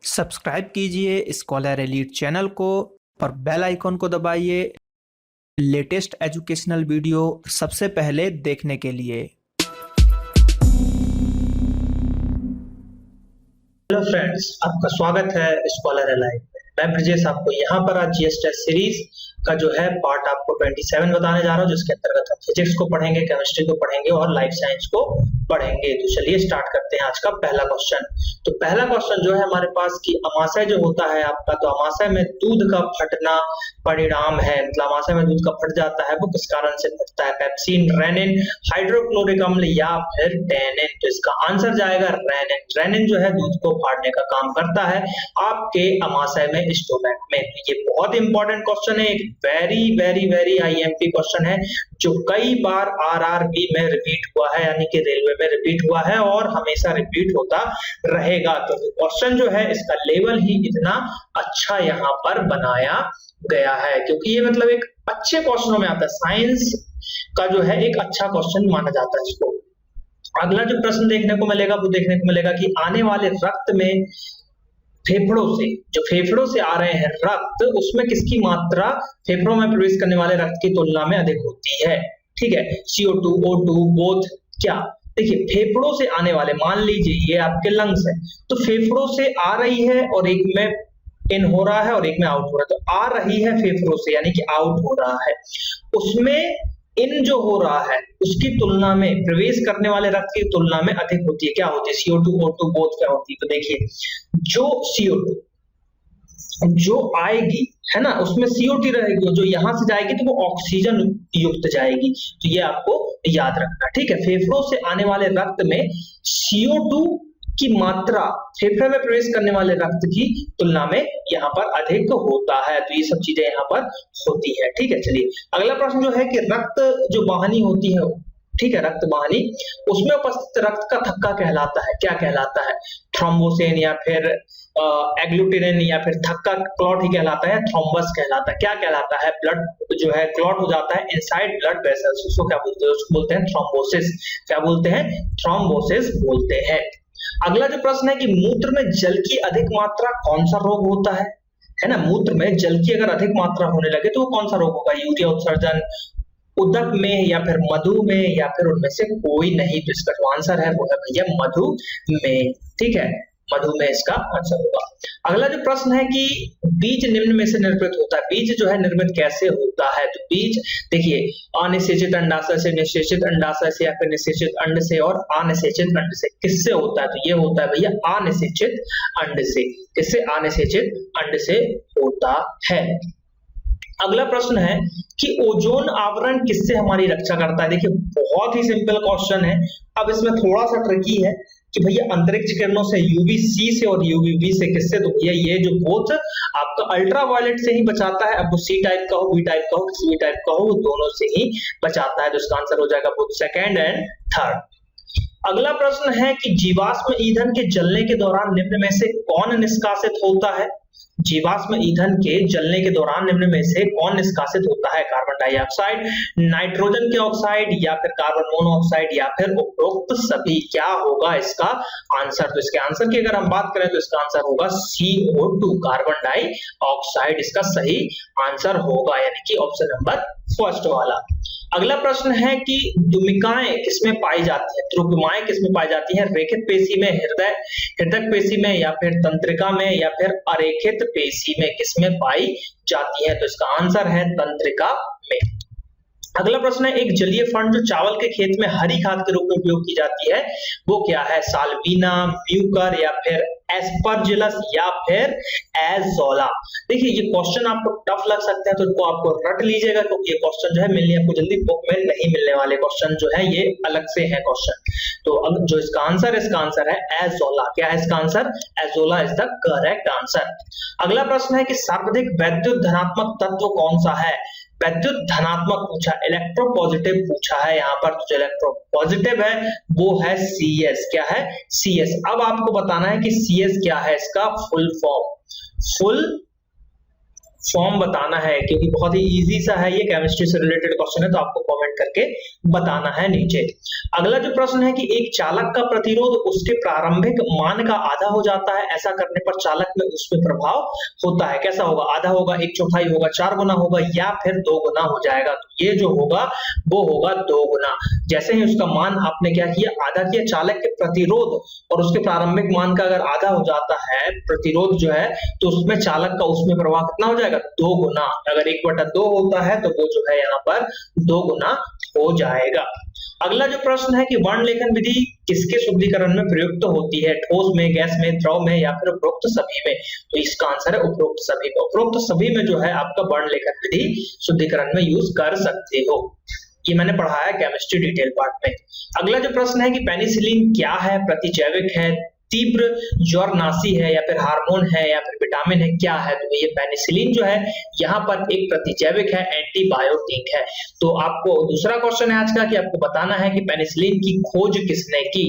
Subscribe कीजिए scholar elite channel को और बेल आइकॉन को दबाइए लेटेस्ट एजुकेशनल वीडियो सबसे पहले देखने के लिए। हेलो फ्रेंड्स, आपका स्वागत है स्कॉलर एलाइट में। मैं ब्रजेश आपको यहाँ पर आज जीएस टेस्ट सीरीज का जो है पार्ट आपको 27 बताने जा रहा हूँ, जिसके अंतर्गत हम फिजिक्स को पढ़ेंगे, केमिस्ट्री को पढ़ेंगे और लाइफ साइंस को पढ़ेंगे। तो चलिए स्टार्ट करते हैं आज का पहला क्वेश्चन। तो पहला क्वेश्चन जो है हमारे पास कि अमाशय जो होता है आपका, तो अमाशय में दूध का फटना परिणाम है, मतलब अमाशय में दूध का फट जाता है, वो किस कारण से फटता है? पेप्सिन, रेनिन, हाइड्रोक्लोरिक अम्ल या फिर टैनिन? तो इसका आंसर जाएगा रेनिन। रेनिन जो है दूध को फाड़ने का काम करता है आपके अमाशय में, स्टोमक में। ये बहुत इंपॉर्टेंट क्वेश्चन है, एक very very very IMP question है जो कई बार आरआरबी में रिपीट हुआ है, यानी कि रेलवे में रिपीट हुआ है और हमेशा रिपीट होता रहेगा। तो क्वेश्चन जो है इसका लेवल ही इतना अच्छा यहाँ पर बनाया गया है, क्योंकि ये मतलब एक अच्छे क्वेश्चनों में आता है। साइंस का जो है एक अच्छा क्वेश्चन माना जाता है इसको। अगला जो प्रश्न देखने को मिलेगा वो देखने को मिलेगा कि आने वाले रक्त में फेफड़ों से, जो फेफड़ों से आ रहे हैं रक्त, उसमें किसकी मात्रा फेफड़ों में प्रवेश करने वाले रक्त की तुलना में अधिक होती है? ठीक है, CO2, O2 बोथ। क्या देखिए, फेफड़ों से आने वाले, मान लीजिए ये आपके लंग्स है, तो फेफड़ों से आ रही है और एक में इन हो रहा है और एक में आउट हो रहा है। तो आ रही है फेफड़ों से यानी कि आउट हो रहा है, उसमें इन जो हो रहा है उसकी तुलना में प्रवेश करने वाले रक्त की तुलना में अधिक होती है। क्या होती है? CO2, O2 बोथ क्या होती है? तो देखिए, जो CO2 जो आएगी है ना, उसमें CO2 रहेगी, जो यहां से जाएगी तो वो ऑक्सीजन युक्त जाएगी। तो ये आपको याद रखना, ठीक है। फेफड़ों से आने वाले रक्त में CO2 की मात्रा फेफड़े में प्रवेश करने वाले रक्त की तुलना में यहाँ पर अधिक होता है। तो ये सब चीजें यहाँ पर होती है, ठीक है। चलिए अगला प्रश्न जो है कि रक्त जो वाहिनी होती है, ठीक है, रक्त वाहिनी, उसमें उपस्थित रक्त का थक्का कहलाता है, क्या कहलाता है? थ्रोम्बोसिन या फिर एग्लूटिनिन या फिर थक्का क्लॉट ही कहलाता है, थ्रोम्बस कहलाता है। क्या कहलाता है? ब्लड जो है क्लॉट हो जाता है इनसाइड ब्लड वेसल्स, उसको क्या बोलते हैं? उसको बोलते हैं थ्रोम्बोसिस। क्या बोलते हैं? थ्रोम्बोसिस बोलते हैं। अगला जो प्रश्न है कि मूत्र में जल की अधिक मात्रा कौन सा रोग होता है ना? मूत्र में जल की अगर अधिक मात्रा होने लगे तो वो कौन सा रोग होगा? यूरिया उत्सर्जन, उदक में या फिर मधु में या फिर उनमें से कोई नहीं? तो इसका जो आंसर है वो है भैया मधु में, ठीक है, मधु में इसका आंसर होगा। अगला जो प्रश्न है कि बीज निम्न में से निर्मित होता है, बीज जो है निर्मित कैसे होता है? तो बीज देखिए, अनिषेचित अंडाशय से, निषेचित अंडाशय से या फिर निषेचित अंड से और अनिषेचित अंड से। किससे होता है? तो ये होता है भैया अनिषेचित अंड से। किससे? अनिषेचित अंड से होता है। अगला प्रश्न है कि ओजोन आवरण किससे हमारी रक्षा करता है? देखिए बहुत ही सिंपल क्वेश्चन है। अब इसमें थोड़ा सा ट्रिकी है कि भैया अंतरिक्ष किरणों से, UVC से और UVB से, किससे? तो भैया ये जो बोथ आपका अल्ट्रावायलेट से ही बचाता है। अब वो C टाइप का हो, B टाइप का हो, किसी भी टाइप का हो, वो दोनों से ही बचाता है। तो इसका आंसर हो जाएगा बोथ सेकंड एंड थर्ड। अगला प्रश्न है कि जीवाश्म ईंधन के जलने के दौरान निम्न में से कौन निष्कासित होता है? जीवाश्म ईंधन के जलने के दौरान निम्न में से कौन निष्कासित होता है? कार्बन डाइऑक्साइड, नाइट्रोजन के ऑक्साइड या फिर कार्बन मोनोऑक्साइड या फिर उपरोक्त सभी? क्या होगा इसका आंसर? तो इसके आंसर की अगर हम बात करें तो इसका आंसर होगा CO2, कार्बन डाइऑक्साइड इसका सही आंसर होगा, यानी कि ऑप्शन नंबर फर्स्ट वाला। अगला प्रश्न है कि दुमिकाएं किसमें पाई जाती है? द्रुमिकाएं किसमें पाई जाती हैं? रेखित पेशी में, हृदय पेशी में या फिर तंत्रिका में या फिर अरेखित पेशी में? किसमें पाई जाती है? तो इसका आंसर है तंत्रिका में। अगला प्रश्न है एक जलीय फंड जो चावल के खेत में हरी खाद के रूप में उपयोग की जाती है, वो क्या है? साल्विना, म्यूकर या फिर एस्परजिलस या फिर एजोला? देखिए ये क्वेश्चन आपको टफ लग सकते हैं, तो इनको आपको रट लीजिएगा, क्योंकि ये क्वेश्चन जो है मिलने आपको जल्दी बुक में नहीं मिलने वाले क्वेश्चन जो है, ये अलग से है क्वेश्चन। तो अब जो इसका आंसर है एजोला। क्या है इसका answer? Azolla is the correct answer. अगला प्रश्न है कि सर्वाधिक वैद्युत धनात्मक तत्व कौन सा है? वैद्युत धनात्मक पूछा, इलेक्ट्रोपॉजिटिव पूछा है यहाँ पर। तो जो इलेक्ट्रोपॉजिटिव है वो है CS। क्या है? CS। अब आपको बताना है कि CS क्या है, इसका फुल फॉर्म। फुल फॉर्म बताना है, क्योंकि बहुत ही इजी सा है ये, केमिस्ट्री से रिलेटेड क्वेश्चन है, तो आपको कमेंट करके बताना है नीचे। अगला जो प्रश्न है कि एक चालक का प्रतिरोध उसके प्रारंभिक मान का आधा हो जाता है, ऐसा करने पर चालक में उसमें प्रभाव होता है, कैसा होगा? आधा होगा, एक चौथाई होगा, 4 गुना होगा, या फिर 2 गुना हो जाएगा। तो ये जो होगा वो होगा 2 गुना। जैसे ही उसका मान आपने क्या किया, आधा किया, चालक के प्रतिरोध और उसके प्रारंभिक मान का अगर आधा हो जाता है प्रतिरोध जो है, तो उसमें चालक का उसमें प्रभाव कितना हो जाएगा? 2 गुना। अगर 1/2 होता है तो वो जो है यहाँ पर 2 गुना हो जाएगा। अगला जो प्रश्न है कि वर्ण लेखन विधि किसके शुद्धिकरण में प्रयुक्त होती है? ठोस में, गैस में, द्रव में, या फिर उपरोक्त सभी में? तो इसका आंसर है उपरोक्त सभी में। उपरोक्त सभी में जो है आपका वर्ण लेखन विधि शुद्धिकरण में यूज कर सकते हो। ये मैंने पढ़ाया है केमिस्ट्री डिटेल पार्ट में। अगला जो प्रश्न है कि पेनिसिलिन क्या है? प्रतिजैविक है, तीव्र ज्वरनाशी है, या फिर हार्मोन है, या फिर विटामिन है, क्या है? तो ये पेनिसिलिन जो है यहाँ पर एक प्रतिजैविक है, एंटीबायोटिक है। तो आपको दूसरा क्वेश्चन है आज का कि आपको बताना है कि पेनिसिलिन की खोज किसने की?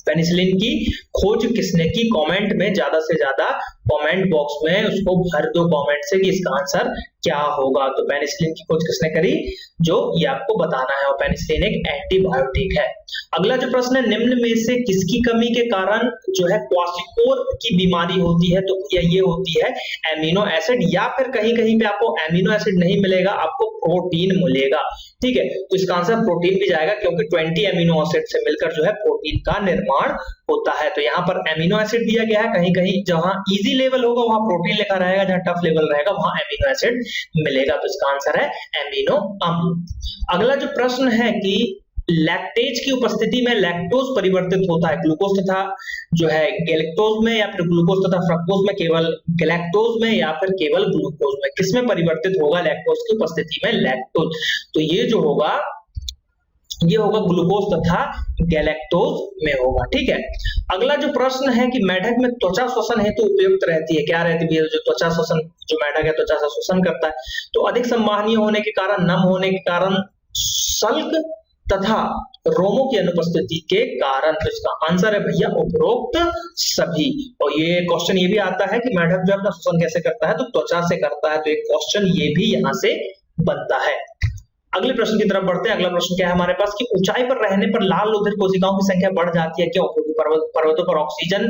पेनिसिलिन की खोज किसने की? कमेंट में ज्यादा से ज्यादा कमेंट बॉक्स में उसको भर दो कमेंट से कि इसका आंसर क्या होगा। तो पेनिसिलिन की खोज किसने करी, जो ये आपको बताना है। और पेनिसिलिन एक एंटीबायोटिक है। अगला जो प्रश्न है, निम्न में से किसकी कमी के कारण जो है क्वाशिकोर की बीमारी होती है? तो ये होती है एमिनो एसिड, या फिर कहीं कहीं पे आपको एमिनो एसिड नहीं मिलेगा, आपको प्रोटीन मिलेगा। ठीक है, तो इसका आंसर प्रोटीन भी जाएगा, क्योंकि 20 एमिनो एसिड से मिलकर जो है प्रोटीन का निर्माण होता है। तो यहाँ पर एमिनो एसिड दिया गया है, कहीं कहीं जहां इजी लेवल होगा वहां प्रोटीन लिखा रहेगा, जहां टफ लेवल रहेगा वहां एमिनो एसिड मिलेगा। तो इसका आंसर है एमिनो अम्ल। अगला जो प्रश्न है कि लैक्टेज की उपस्थिति में लैक्टोज परिवर्तित होता है ग्लूकोज तथा जो है गैलेक्टोज में, या फिर ग्लूकोज तथा फ्रक्टोज में, केवल गैलेक्टोज में, या फिर केवल ग्लूकोज में? किसमें परिवर्तित होगा लैक्टोज की उपस्थिति में लैक्टोज? तो ये जो होगा ये होगा ग्लूकोज तथा गैलेक्टोज में होगा। ठीक है, अगला जो प्रश्न है कि मेढक में त्वचा श्वसन हेतु उपयुक्त रहती है, क्या रहती है? जो त्वचा श्वसन, जो मेढक है त्वचा का श्वसन करता है, तो अधिक संवहनीय होने के कारण, नम होने के कारण, सल्क तथा रोमों की अनुपस्थिति के कारण। तो इसका आंसर है भैया उपरोक्त सभी। और ये क्वेश्चन ये भी आता है कि मेढक जो अपना श्वसन कैसे करता है, तो त्वचा से करता है। तो एक क्वेश्चन ये भी यहां से बनता है। अगले प्रश्न की तरफ बढ़ते हैं। अगला प्रश्न क्या है हमारे पास कि ऊंचाई पर रहने पर लाल लोथित कोशिकाओं की संख्या बढ़ जाती है, क्यों? क्योंकि पर्वतों पर ऑक्सीजन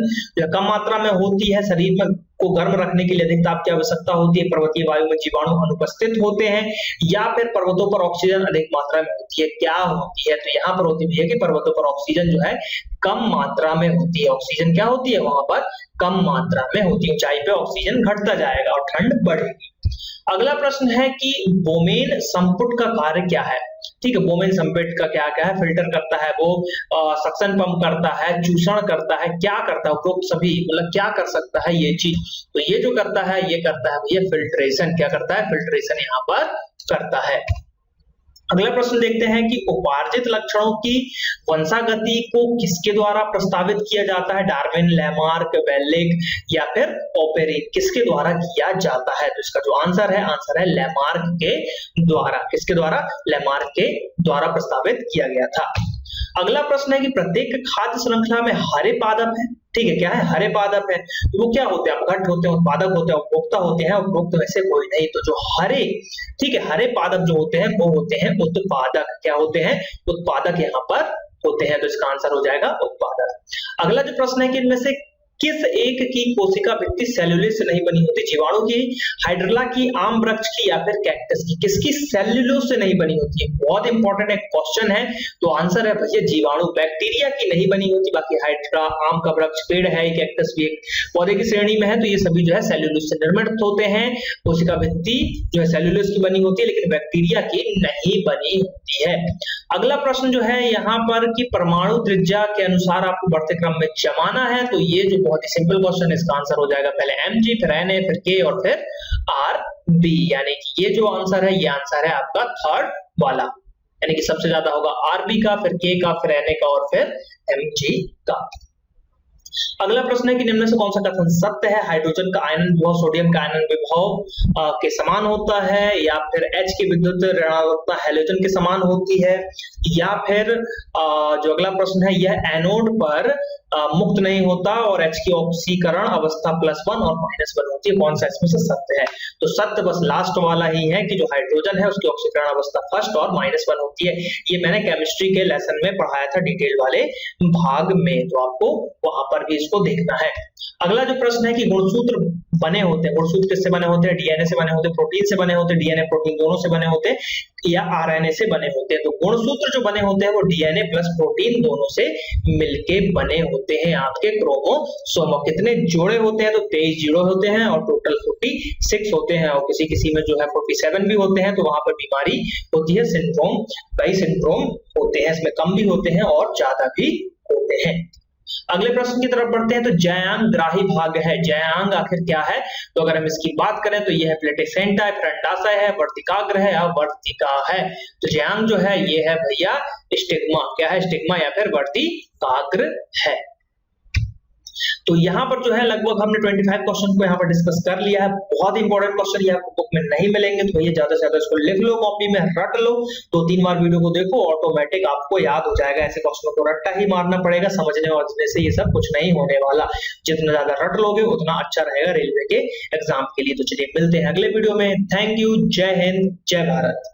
कम मात्रा में होती है, शरीर में को गर्म रखने के लिए अधिक ताप की आवश्यकता होती है, पर्वतीय वायु में जीवाणु अनुपस्थित होते हैं, या फिर पर्वतों पर ऑक्सीजन अधिक मात्रा में होती है, क्या होती है? तो यहाँ पर होती है कि पर्वतों पर ऑक्सीजन जो है कम मात्रा में होती है। ऑक्सीजन क्या होती है वहां पर? कम मात्रा में होती है। ऊंचाई पे ऑक्सीजन घटता जाएगा और ठंड बढ़ेगी। अगला प्रश्न है कि बोमेन संपुट का कार्य क्या है? ठीक है, बोमेन संपुट का क्या क्या है? फिल्टर करता है वो, सक्शन पंप करता है, चूषण करता है, क्या करता है? उपरोक्त सभी, मतलब क्या कर सकता है ये चीज? तो ये जो करता है ये करता है भैया फिल्ट्रेशन। क्या करता है? फिल्ट्रेशन यहाँ पर करता है। अगला प्रश्न देखते हैं कि उपार्जित लक्षणों की वंशागति को किसके द्वारा प्रस्तावित किया जाता है? डार्विन, लैमार्क, वेलिक, या फिर ओपेरिन? किसके द्वारा किया जाता है? तो इसका जो आंसर है लैमार्क के द्वारा। किसके द्वारा? लैमार्क के द्वारा प्रस्तावित किया गया था। अगला प्रश्न है कि प्रत्येक खाद्य श्रृंखला में हरे पादप है। ठीक है, क्या है? हरे पादप है। तो वो क्या होते हैं? अपघट्ट होते हैं, उत्पादक होते हैं, उपभोक्ता होते हैं। उपभोक्ता वैसे कोई नहीं। तो जो हरे, ठीक है, हरे पादप जो होते हैं वो होते हैं उत्पादक। क्या होते हैं? उत्पादक यहाँ पर होते हैं। तो इसका आंसर हो जाएगा उत्पादक। अगला जो प्रश्न है कि इनमें से किस एक की कोशिका भित्ति सेल्यूलोज से नहीं बनी होती? जीवाणु की, हाइड्रला की, आम वृक्ष की, या फिर कैक्टस की? किसकी सेल्यूलोज से नहीं बनी होती है? बहुत इंपॉर्टेंट एक क्वेश्चन है। तो आंसर है भैया जीवाणु। बैक्टीरिया की नहीं बनी होती, बाकी हाइड्रा, आम का वृक्ष, पेड़ है, कैक्टस भी एक पौधे की श्रेणी में है, तो ये सभी जो है सेल्यूलोज से निर्मित होते हैं। कोशिका भित्ति जो है सेल्यूलोज की बनी होती है, लेकिन बैक्टीरिया की नहीं बनी होती है। अगला प्रश्न जो है यहाँ पर कि परमाणु त्रिज्या के अनुसार आपको बढ़ते क्रम में जमाना है। तो ये जो बहुत ही सिंपल क्वेश्चन है, इसका आंसर हो जाएगा पहले mg, फिर na, फिर k और फिर rb। यानी कि ये जो आंसर है ये आंसर है आपका थर्ड वाला, यानी कि सबसे ज्यादा होगा rb का, फिर k का, फिर na का और फिर mg का। अगला प्रश्न है कि निम्न से कौन सा कथन सत्य है? हाइड्रोजन का आयनन विभव सोडियम का आयनन विभव के समान होता है, या फिर H की विद्युत ऋणात्मकता हैलोजन के समान होती है, या फिर जो अगला प्रश्न है यह एनोड पर मुक्त नहीं होता और H की ऑक्सीकरण अवस्था +1 और -1 होती है, कौन सा इसमें से सत्य है? तो सत्य बस लास्ट वाला ही है कि जो हाइड्रोजन है उसकी ऑक्सीकरण अवस्था फर्स्ट और -1 होती है। ये मैंने केमिस्ट्री के लेसन में पढ़ाया था डिटेल वाले भाग में, तो आपको वहां पर भी इसको देखना है। अगला जो प्रश्न है कि गुणसूत्र बने होते हैं, गुणसूत्र किससे बने होते हैं? डीएनए से बने होते हैं, प्रोटीन से बने होते हैं, डीएनए प्रोटीन दोनों से बने होते हैं या आरएनए से बने होते हैं। तो गुणसूत्र जो बने होते हैं वो डीएनए प्लस प्रोटीन दोनों से मिलके बने होते हैं। आपके क्रोमोसोम कितने जोड़े होते हैं? तो 23 जोड़े होते हैं और टोटल 46 होते हैं, और किसी किसी में जो है 47 भी होते हैं, तो वहां पर बीमारी होती है, सिंड्रोम, कई सिंड्रोम होते हैं, इसमें कम भी होते हैं और ज्यादा भी होते हैं। अगले प्रश्न की तरफ बढ़ते हैं। तो जयांग ग्राही भाग है, जयांग आखिर क्या है? तो अगर हम इसकी बात करें तो यह है प्लेटिसेंटा है, फ्रंटाशय है, वर्तिकाग्र है या वर्तिका है। तो जयांग जो है ये है भैया स्टिग्मा, क्या है? स्टिग्मा या फिर वर्तिकाग्र है। तो यहाँ पर जो है लगभग हमने 25 क्वेश्चन को यहाँ पर डिस्कस कर लिया है। बहुत इंपॉर्टेंट क्वेश्चन ये आपको बुक में नहीं मिलेंगे, तो भैया ज्यादा से ज्यादा इसको लिख लो, कॉपी में रट लो, 2-3 बार वीडियो को देखो, ऑटोमेटिक आपको याद हो जाएगा। ऐसे क्वेश्चनों को रट्टा ही मारना पड़ेगा, समझने और से ये सब कुछ नहीं होने वाला। जितना ज्यादा रट लोगे उतना अच्छा रहेगा रेलवे के एग्जाम के लिए। तो चलिए मिलते हैं अगले वीडियो में। थैंक यू, जय हिंद, जय भारत।